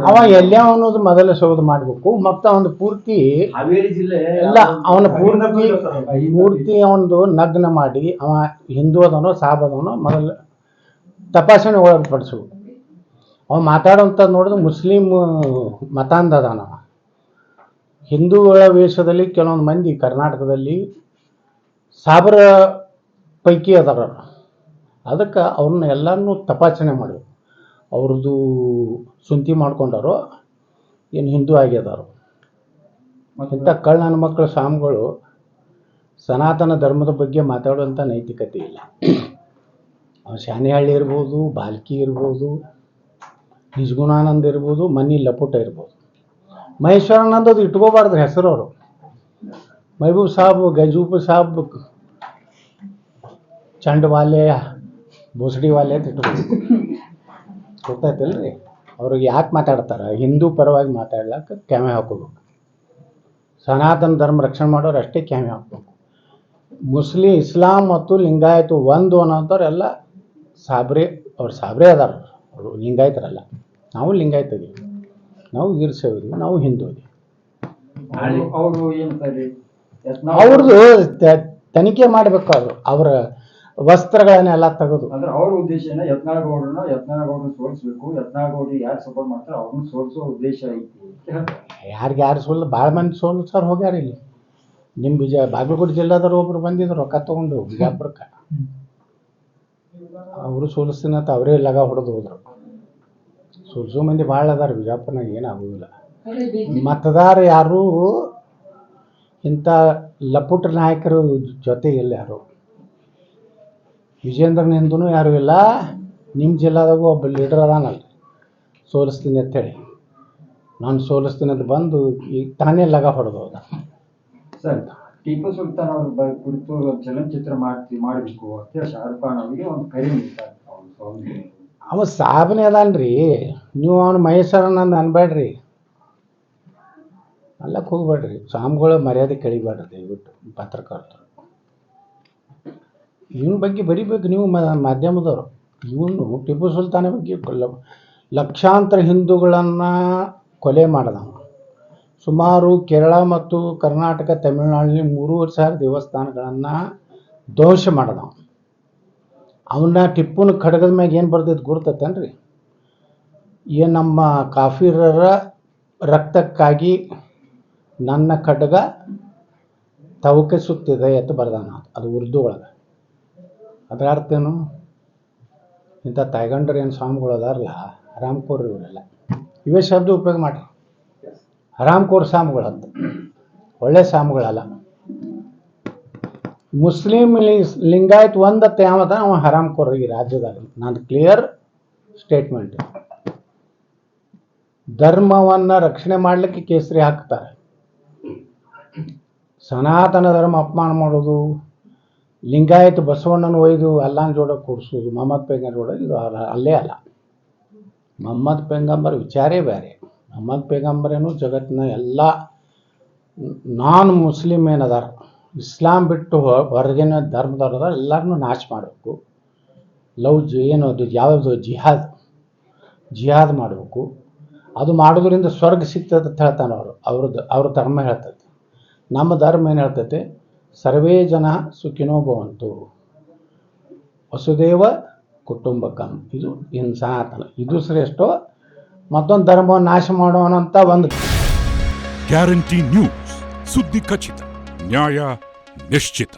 ಅವ ಎಲ್ಲ ಅನ್ನೋದು ಮೊದಲ ಶೋಧ ಮಾಡಬೇಕು. ಮತ್ತು ಅವನು ಪೂರ್ತಿ ಹಾವೇರಿ ಜಿಲ್ಲೆ ಎಲ್ಲ ಅವನ ಪೂರ್ತಿ ಅವನದು ನಗ್ನ ಮಾಡಿ ಅವ ಹಿಂದೂ ಅದನೋ ಸಾಬದನೋ ಮೊದಲು ತಪಾಸಣೆ ಒಳಪಡಿಸು. ಅವ ಮಾತಾಡೋಂಥ ನೋಡಿದ್ರೆ ಮುಸ್ಲಿಂ ಮತಾಂಧದಾನ. ಹಿಂದೂಗಳ ವೇಷದಲ್ಲಿ ಕೆಲವೊಂದು ಮಂದಿ ಕರ್ನಾಟಕದಲ್ಲಿ ಸಾಬರ ಪೈಕಿ ಅದಾರ. ಅದಕ್ಕೆ ಅವ್ರನ್ನ ಎಲ್ಲರನ್ನೂ ತಪಾಸಣೆ ಮಾಡು. ಅವ್ರದ್ದು ಸುಂತಿ ಮಾಡ್ಕೊಂಡಾರೋ ಏನು ಹಿಂದೂ ಆಗ್ಯದಾರೋ. ಇಂಥ ನನ್ನ ಮಕ್ಕಳು ಸ್ವಾಮಿಗಳು ಸನಾತನ ಧರ್ಮದ ಬಗ್ಗೆ ಮಾತಾಡುವಂಥ ನೈತಿಕತೆ ಇಲ್ಲ. ಶಾನಿಹಳ್ಳಿ ಇರ್ಬೋದು, ಬಾಲ್ಕಿ ಇರ್ಬೋದು, ನಿಜಗುಣಾನಂದ ಇರ್ಬೋದು, ಮನಿ ಲಪುಟ ಇರ್ಬೋದು. ಮಹೇಶ್ವರಾನಂದ ಅದು ಇಟ್ಕೋಬಾರ್ದು ಹೆಸರು. ಅವರು महबूब साहब गजूप साहब चंड वाले भोसड़ी वाले ಅಂತ ಗೊತ್ತಾಯ್ತಲ್ರಿ. ಅವ್ರಿಗೆ ಯಾಕೆ ಮಾತಾಡ್ತಾರೆ? ಹಿಂದೂ ಪರವಾಗಿ ಮಾತಾಡ್ಲಿಕ್ಕೆ ಕ್ಯಾಮೆ ಹಾಕೋಬೇಕು. ಸನಾತನ ಧರ್ಮ ರಕ್ಷಣೆ ಮಾಡೋರು ಅಷ್ಟೇ ಕ್ಯಾಮೆ ಹಾಕ್ಬೇಕು. ಇಸ್ಲಾಂ ಮತ್ತು ಲಿಂಗಾಯತು ಒಂದು ಅನ್ನೋಂಥವ್ರೆಲ್ಲ ಸಾಬ್ರೆ. ಅವ್ರು ಸಾಬ್ರೆ ಅದಾರ, ಅವರು ಲಿಂಗಾಯತರಲ್ಲ. ನಾವು ಲಿಂಗಾಯತ ಇದೀವಿ, ನಾವು ವೀರಶೈವ ಇದೀವಿ, ನಾವು ಹಿಂದೂ ಇದೀವಿ. ಅವ್ರದ್ದು ತನಿಖೆ ಮಾಡಬೇಕಾದ್ರು ಅವರ ವಸ್ತ್ರಗಳನ್ನೆಲ್ಲ ತೆಗೆದು. ಅಂದ್ರೆ ಅವ್ರ ಉದ್ದೇಶ ಯತ್ನಾಳಗೌಡರನ್ನ ಸೋಲಿಸ್ಬೇಕು, ಯತ್ನಾಳಗೌಡರಿಗೆ ಯಾರು ಸಪೋರ್ಟ್ ಮಾಡ್ತಾರೆ ಅವ್ರನ್ನ ಸೋಲಿಸೋ ಉದ್ದೇಶ ಐತಿ. ಯಾರು ಸೋಲ್ ಭಾಳ ಮಂದಿ ಸೋಲ್ಸರ್ ಹೋಗ್ಯಾರ. ಇಲ್ಲಿ ನಿಮ್ಮ ಬಾಗಲಕೋಟೆ ಜಿಲ್ಲಾದವ್ರು ಒಬ್ರು ಬಂದಿದ್ರು ರೊಕ್ಕ ತಗೊಂಡು ಬಿಜಾಪುರಕ್ಕೆ. ಅವರು ಸೋಲಿಸ್ತೀನಿ ಅಂತ ಅವರೇ ಲಗ ಹೊಡೆದು ಹೋದ್ರು. ಸೋಲ್ಸೋ ಮಂದಿ ಭಾಳ ಅದಾರ ಬಿಜಾಪುರನಾಗ, ಏನಾಗೋದಿಲ್ಲ. ಮತದಾರ ಯಾರು ಇಂಥ ಲಪುಟ ನಾಯಕರು ಜೊತೆ ಇಲ್ಲ. ಯಾರು ವಿಜೇಂದ್ರನಿಂದನೂ ಯಾರು ಇಲ್ಲ. ನಿಮ್ಮ ಜಿಲ್ಲಾದಾಗೂ ಒಬ್ಬ ಲೀಡರ್ ಅದಾನಲ್ಲ, ಸೋಲಿಸ್ತೀನಿ ಅಂತೇಳಿ. ನಾನು ಸೋಲಿಸ್ತೀನಿ ಅಂತ ಬಂದು ಈಗ ತಾನೇ ಲಗ ಹೊಡೆದು ಹೋದ. ಸರ್, ಟಿಪ್ಪು ಸುಲ್ತಾನ್ ಅವ್ರ ಕುರಿತು ಚಲನಚಿತ್ರ ಮಾಡಬೇಕು ಅಂತ ಶಾರುಖ್ ಖಾನ್ ಅವರಿಗೆ ಒಂದು ಕರೆ ನೀಡ್ತಾರೆ. ಅವ ಸಾಬನೆ ಅದಾನ್ರಿ. ನೀವು ಅವನು ಮಹೇಶ್ವರನಂದು ಅನ್ಬೇಡ್ರಿ, ಅಲ್ಲಕ್ಕೆ ಹೋಗ್ಬೇಡ್ರಿ. ಸ್ವಾಮಿಗಳ ಮರ್ಯಾದೆ ಕೆಳಿಬೇಡ್ರಿ ದಯವಿಟ್ಟು. ಪತ್ರಕರ್ತರು ಇವನ ಬಗ್ಗೆ ಬರಿಬೇಕು ನೀವು ಮಾಧ್ಯಮದವರು. ಇವನು ಟಿಪ್ಪು ಸುಲ್ತಾನ ಬಗ್ಗೆ ಲಕ್ಷಾಂತರ ಹಿಂದೂಗಳನ್ನು ಕೊಲೆ ಮಾಡಿದವ. ಸುಮಾರು ಕೇರಳ ಮತ್ತು ಕರ್ನಾಟಕ, ತಮಿಳುನಾಡಿನಲ್ಲಿ 3,500 ದೇವಸ್ಥಾನಗಳನ್ನು ಧ್ವಂಸ ಮಾಡಿದವ. ಅವನ್ನ ಟಿಪ್ಪುನ ಖಡ್ಗದ ಮ್ಯಾಗ ಏನು ಬರ್ದಿದ್ದು ಗುರ್ತೈತೇನ್ರಿ? ಏನು ನಮ್ಮ ಕಾಫಿರರ ರಕ್ತಕ್ಕಾಗಿ ನನ್ನ ಖಡ್ಗ ತವಕೆ ಸುತ್ತಿದೆ ಅಂತ ಬರ್ದಾನ. ಅದು ಉರ್ದು ಒಳಗೆ. ಅದರ ಅರ್ಥ ಏನು? ಇಂಥ ತಾಯ್ಗಂಡ್ರು ಏನು ಸ್ವಾಮಿಗಳು ಅದಾರಲ್ಲ, ಹರಾಮ್ಕೋರ್ ಇವರೆಲ್ಲ ಇವೇ ಶಬ್ದ ಉಪಯೋಗ ಮಾಡ್ರಿ. ಹರಾಮ್ಕೋರ್ ಸ್ವಾಮಿಗಳಂತ, ಒಳ್ಳೆ ಸ್ವಾಮಿಗಳಲ್ಲ. ಮುಸ್ಲಿಂ ಲಿಂಗಾಯತ್ ಒಂದತ್ತ ಯಾವತ್ತ ಅವ ಹರಾಮ್ಕೋರ್ ಈ ರಾಜ್ಯದಾಗ. ನಾನು ಕ್ಲಿಯರ್ ಸ್ಟೇಟ್ಮೆಂಟ್. ಧರ್ಮವನ್ನು ರಕ್ಷಣೆ ಮಾಡಲಿಕ್ಕೆ ಕೇಸರಿ ಹಾಕ್ತಾರೆ. ಸನಾತನ ಧರ್ಮ ಅಪಮಾನ ಮಾಡೋದು, ಲಿಂಗಾಯತ್ ಬಸವಣ್ಣನ ಒಯ್ದು ಅಲ್ಲಾನ ಜೋಡ ಕೂಡಿಸೋದು, ಮೊಹಮ್ಮದ್ ಪೈಗಂಬರ್ ಜೋಡ, ಇದು ಅಲ್ಲೇ ಅಲ್ಲ. ಮೊಹಮ್ಮದ್ ಪೈಗಂಬರ್ ವಿಚಾರೇ ಬೇರೆ. ಮೊಹಮ್ಮದ್ ಪೈಗಂಬರೇನು ಜಗತ್ತಿನ ಎಲ್ಲ ನಾನ್ ಮುಸ್ಲಿಮ್ ಏನದಾರ, ಇಸ್ಲಾಂ ಬಿಟ್ಟು ಹೊರಗಿನ ಧರ್ಮದವ್ರು ಅದಾರ, ಎಲ್ಲರನ್ನೂ ನಾಶ ಮಾಡಬೇಕು. ಏನದು ಯಾವುದು ಜಿಹಾದ್ ಮಾಡಬೇಕು. ಅದು ಮಾಡೋದ್ರಿಂದ ಸ್ವರ್ಗ ಸಿಗ್ತದೆ ಅಂತ ಹೇಳ್ತಾನೆ ಅವ್ರ ಧರ್ಮ ಹೇಳ್ತೈತೆ. ನಮ್ಮ ಧರ್ಮ ಏನು ಹೇಳ್ತೈತೆ? ಸರ್ವೇ ಜನ ಸುಖಿನೋ ಭವಂತು, ವಸುದೇವ ಕುಟುಂಬಕಂ. ಇದು ಇನ್ನು ಸನಾತನ, ಇದು ಶ್ರೇಷ್ಠ. ಮತ್ತೊಂದು ಧರ್ಮವನ್ನು ನಾಶ ಮಾಡೋಣಂತ ಒಂದು ಗ್ಯಾರಂಟಿ ನ್ಯೂಸ್. ಸುದ್ದಿ ಖಚಿತ, ನ್ಯಾಯ ನಿಶ್ಚಿತ.